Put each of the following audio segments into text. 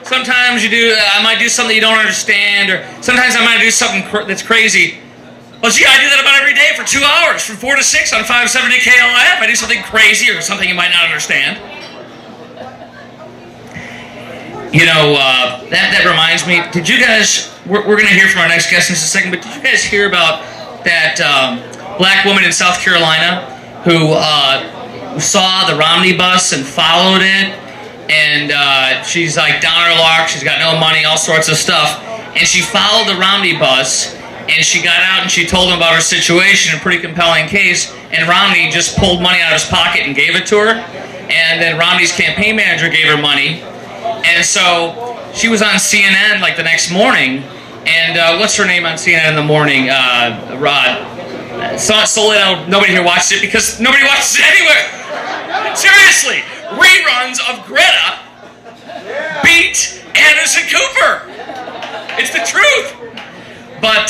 sometimes I might do something you don't understand, or sometimes I might do something that's crazy. Well, gee, I do that about every day for 2 hours, from 4 to 6 on 570 KLF. I do something crazy or something you might not understand. That reminds me, did you guys, we're going to hear from our next guest in just a second, but did you guys hear about that black woman in South Carolina who saw the Romney bus and followed it, and she's like down on her luck, she's got no money, all sorts of stuff, and she followed the Romney bus, and she got out and she told him about her situation, a pretty compelling case, and Romney just pulled money out of his pocket and gave it to her, and then Romney's campaign manager gave her money, and so she was on CNN like the next morning, and what's her name on CNN in the morning? Rod. Solid, nobody here watched it because nobody watches it anywhere. Seriously, reruns of Greta beat Anderson Cooper. It's the truth. But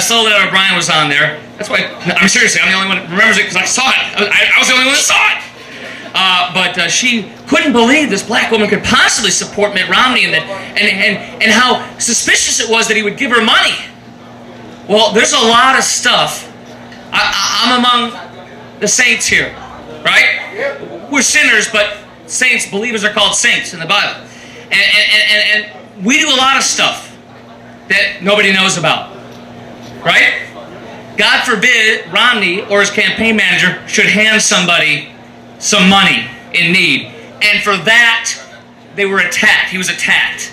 Soledad O'Brien was on there. That's why, I'm seriously, I'm the only one that remembers it because I saw it. I was the only one that saw it. But she couldn't believe this black woman could possibly support Mitt Romney, and how suspicious it was that he would give her money. Well, there's a lot of stuff. I'm among the saints here, right? We're sinners, but saints, believers are called saints in the Bible. And we do a lot of stuff that nobody knows about, right? God forbid Romney or his campaign manager should hand somebody some money in need. And for that, they were attacked. He was attacked.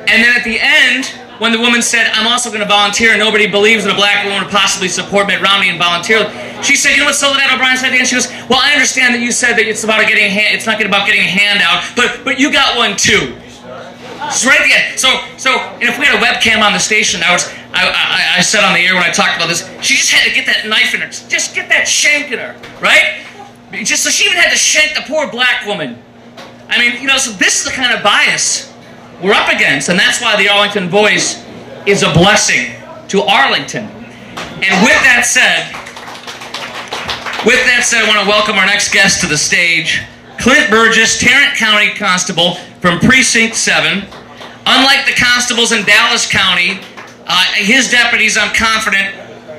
And then at the end, when the woman said, I'm also going to volunteer, and nobody believes that a black woman would possibly support Mitt Romney and volunteer, she said, you know what Soledad O'Brien said again? She goes, well, I understand that you said that it's about getting it's not about getting a handout, but you got one too. It's right at the end. So, and if we had a webcam on the station, I said on the air when I talked about this, she just had to get that knife in her, just get that shank in her, right? Just so she even had to shank the poor black woman. I mean, so this is the kind of bias we're up against, and that's why the Arlington Voice is a blessing to Arlington. And with that said, I want to welcome our next guest to the stage, Clint Burgess, Tarrant County Constable from Precinct 7. Unlike the constables in Dallas County, his deputies, I'm confident.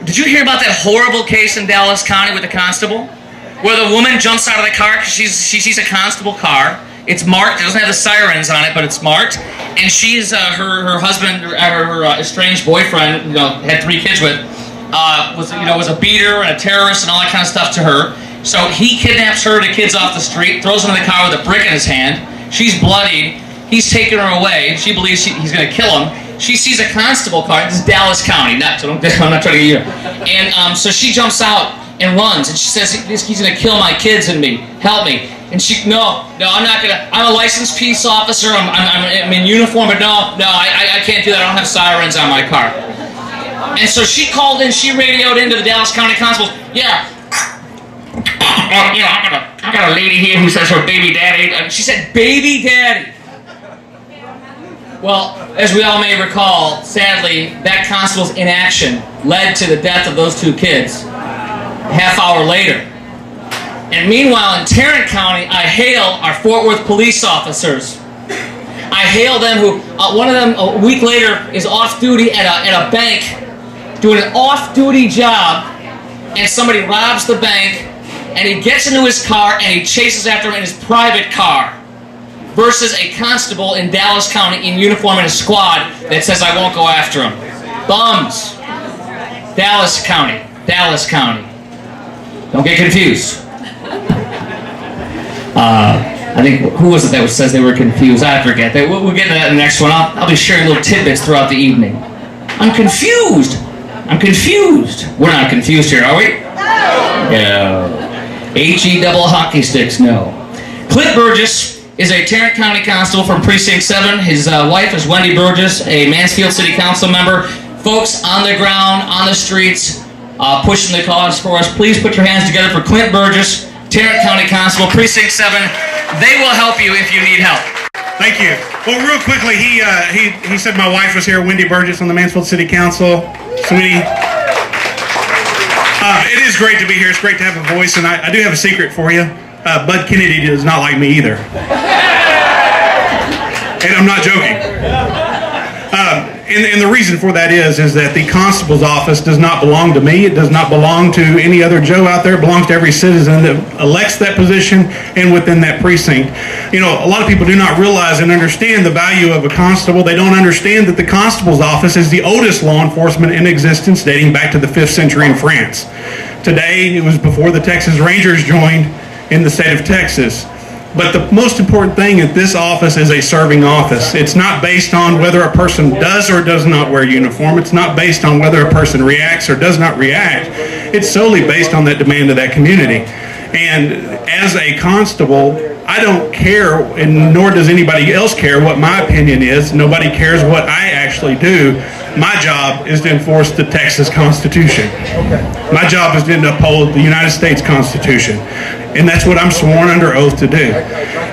Did you hear about that horrible case in Dallas County with the constable? Where the woman jumps out of the car because she sees a constable car. It's marked. It doesn't have the sirens on it, but it's marked. And she's her husband, her estranged boyfriend, had 3 kids with, was a beater and a terrorist and all that kind of stuff to her. So he kidnaps her and the kids off the street, throws them in the car with a brick in his hand. She's bloodied. He's taking her away. She believes he's going to kill him. She sees a constable car. This is Dallas County. I'm not trying to get you. And so she jumps out and runs, and she says, he's going to kill my kids and me. Help me. And she, no, I'm not going to. I'm a licensed peace officer. I'm in uniform, but no, I can't do that. I don't have sirens on my car. And so she called in, she radioed into the Dallas County Constables. Yeah. I got a lady here who says her baby daddy. She said, baby daddy. Well, as we all may recall, sadly, that constable's inaction led to the death of those 2 kids. A half hour later. And meanwhile, in Tarrant County, I hail our Fort Worth police officers. I hail them who, one of them a week later is off duty at a bank, doing an off-duty job, and somebody robs the bank, and he gets into his car and he chases after him in his private car, versus a constable in Dallas County in uniform in a squad that says, I won't go after him. Bums. Dallas County. Dallas County. Don't get confused. I think, who was it that says they were confused? I forget. We'll get to that in the next one. I'll be sharing little tidbits throughout the evening. I'm confused. We're not confused here, are we? No. H-E double hockey sticks, no. Clint Burgess is a Tarrant County Constable from Precinct 7. His wife is Wendy Burgess, a Mansfield City Council member. Folks on the ground, on the streets, pushing the cause for us. Please put your hands together for Clint Burgess, Tarrant County Constable, Precinct 7. They will help you if you need help. Thank you. Well, real quickly, he said my wife was here, Wendy Burgess, on the Mansfield City Council. Sweetie. It is great to be here. It's great to have a voice, and I do have a secret for you. Bud Kennedy does not like me either. And I'm not joking. And the reason for that is that the constable's office does not belong to me. It does not belong to any other Joe out there. It belongs to every citizen that elects that position and within that precinct. You know, a lot of people do not realize and understand the value of a constable. They don't understand that the constable's office is the oldest law enforcement in existence, dating back to the 5th century in France. Today, it was before the Texas Rangers joined in the state of Texas. But the most important thing at this office is a serving office. It's not based on whether a person does or does not wear uniform. It's not based on whether a person reacts or does not react. It's solely based on that demand of that community. And as a constable, I don't care, and nor does anybody else care what my opinion is. Nobody cares what I actually do. My job is to enforce the Texas Constitution. My job is to uphold the United States Constitution. And that's what I'm sworn under oath to do.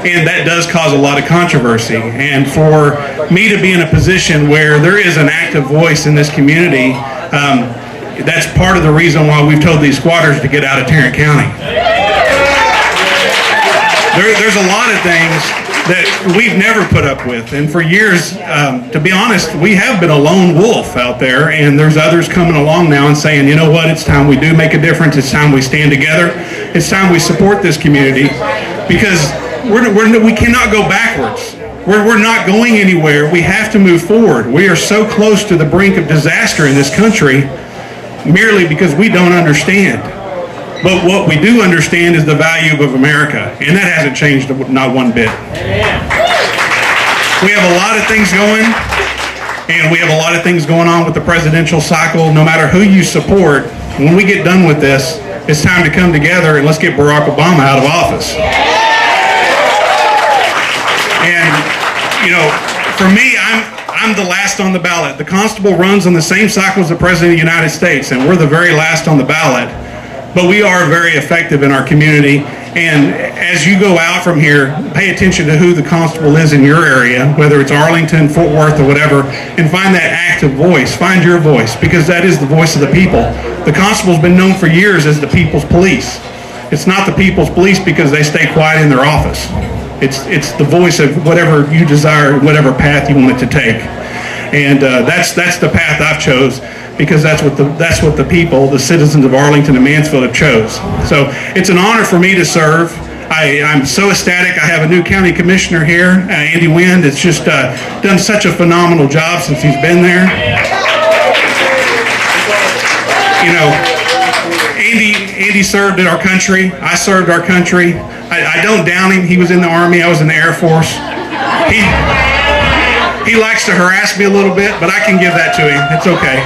And that does cause a lot of controversy. And for me to be in a position where there is an active voice in this community, that's part of the reason why we've told these squatters to get out of Tarrant County. There's a lot of things that we've never put up with. And for years, to be honest, we have been a lone wolf out there, and there's others coming along now and saying, you know what, it's time we do make a difference. It's time we stand together. It's time we support this community, because we cannot go backwards. We're not going anywhere. We have to move forward. We are so close to the brink of disaster in this country merely because we don't understand. But what we do understand is the value of America, and that hasn't changed not one bit. We have a lot of things going, and we have a lot of things going on with the presidential cycle. No matter who you support, when we get done with this, it's time to come together and let's get Barack Obama out of office. And, you know, for me, I'm the last on the ballot. The constable runs on the same cycle as the President of the United States, and we're the very last on the ballot. But we are very effective in our community. And as you go out from here, pay attention to who the constable is in your area, whether it's Arlington, Fort Worth, or whatever, and find that active voice. Find your voice, because that is the voice of the people. The constable's been known for years as the people's police. It's not the people's police because they stay quiet in their office. It's the voice of whatever you desire, whatever path you want it to take. And that's the path I've chose, because that's what the people, the citizens of Arlington and Mansfield have chose. So it's an honor for me to serve. I'm so ecstatic. I have a new county commissioner here, Andy Wind. It's just done such a phenomenal job since he's been there. You know, Andy served in our country. I served our country. I don't down him. He was in the Army. I was in the Air Force. He likes to harass me a little bit, but I can give that to him. It's okay.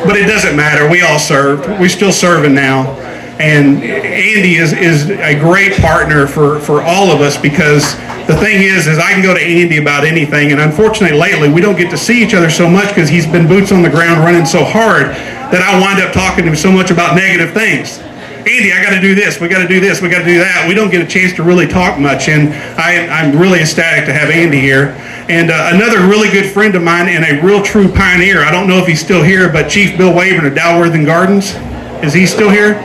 But it doesn't matter. We all served. We're still serving now. And Andy is a great partner for all of us, because the thing is I can go to Andy about anything. And unfortunately, lately, we don't get to see each other so much because he's been boots on the ground running so hard that I wind up talking to him so much about negative things. Andy, I got to do this. We got to do this. We got to do that. We don't get a chance to really talk much. And I'm really ecstatic to have Andy here. And another really good friend of mine and a real true pioneer. I don't know if he's still here, but Chief Bill Wavern of Dalworthy Gardens. Is he still here?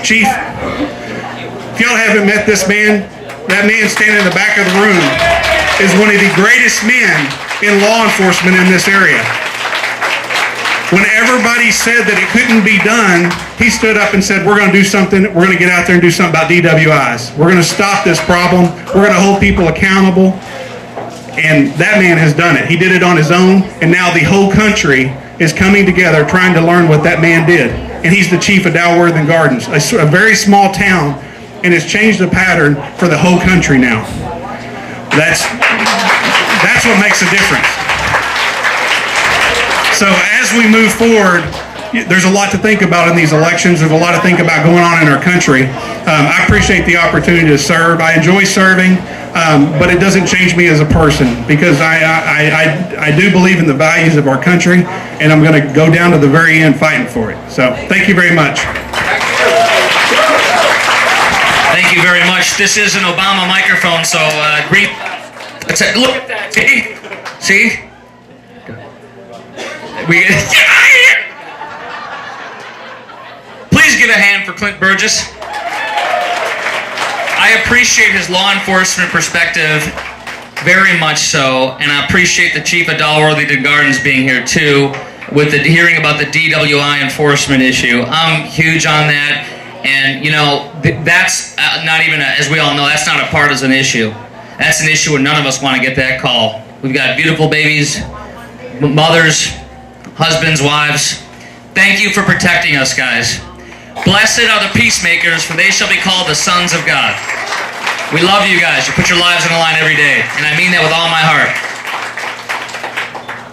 Chief, if y'all haven't met this man, that man standing in the back of the room is one of the greatest men in law enforcement in this area. When everybody said that it couldn't be done, he stood up and said, we're going to do something. We're going to get out there and do something about DWIs. We're going to stop this problem. We're going to hold people accountable. And that man has done it. He did it on his own, and now the whole country is coming together trying to learn what that man did. And he's the chief of Dalworthy Gardens, a very small town, and it's changed the pattern for the whole country now. That's what makes a difference. So as we move forward, there's a lot to think about in these elections. There's a lot to think about going on in our country. I appreciate the opportunity to serve. I enjoy serving, but it doesn't change me as a person, because I do believe in the values of our country, and I'm going to go down to the very end fighting for it. So thank you very much. Thank you very much. This is an Obama microphone, so look at that. See? Get out of here! Please give a hand for Clint Burgess. I appreciate his law enforcement perspective, very much so, and I appreciate the chief of Dalworthington Gardens being here too, with the hearing about the DWI enforcement issue. I'm huge on that, and you know, that's not even, as we all know, that's not a partisan issue. That's an issue where none of us want to get that call. We've got beautiful babies, mothers, husbands, wives. Thank you for protecting us, guys. Blessed are the peacemakers, for they shall be called the sons of God. We love you guys. You put your lives on the line every day, and I mean that with all my heart.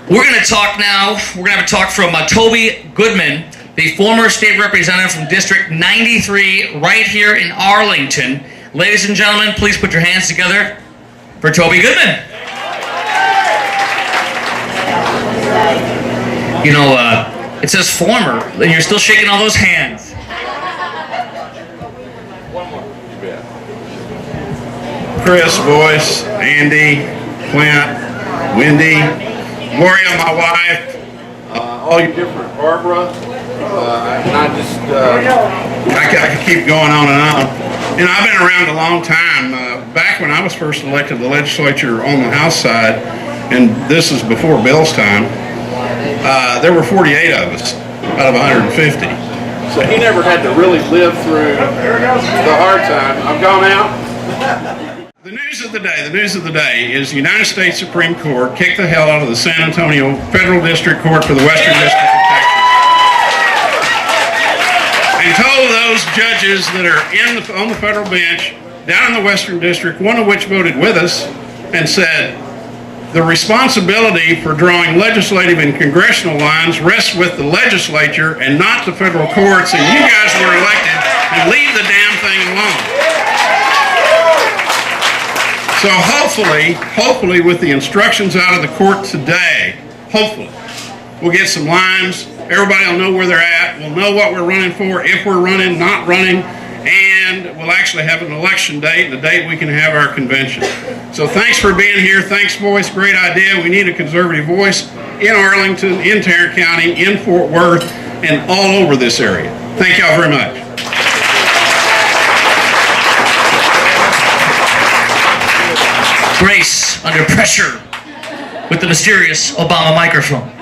We're going to talk now. We're going to have a talk from Toby Goodman, the former state representative from District 93 right here in Arlington. Ladies and gentlemen, please put your hands together for Toby Goodman. You know, it says former, and you're still shaking all those hands. Chris, Boyce, Andy, Clint, Wendy, Gloria, my wife, all you different, Barbara, and I could keep going on and on. You know, I've been around a long time. Back when I was first elected to the legislature on the House side, and this is before Bill's time, there were 48 of us out of 150. So he never had to really live through the hard time. I've gone out. The news of the day is the United States Supreme Court kicked the hell out of the San Antonio Federal District Court for the Western District of Texas. And told those judges that are on the federal bench down in the Western District, one of which voted with us, and said, the responsibility for drawing legislative and congressional lines rests with the legislature and not the federal courts, and you guys were elected, and leave the damn thing alone. So hopefully with the instructions out of the court today, hopefully, we'll get some lines, everybody will know where they're at, we'll know what we're running for, if we're running, not running, and we'll actually have an election date, the date we can have our convention. So thanks for being here, thanks Boyce, great idea. We need a conservative voice in Arlington, in Tarrant County, in Fort Worth, and all over this area. Thank y'all very much. Grace under pressure with the mysterious Obama microphone.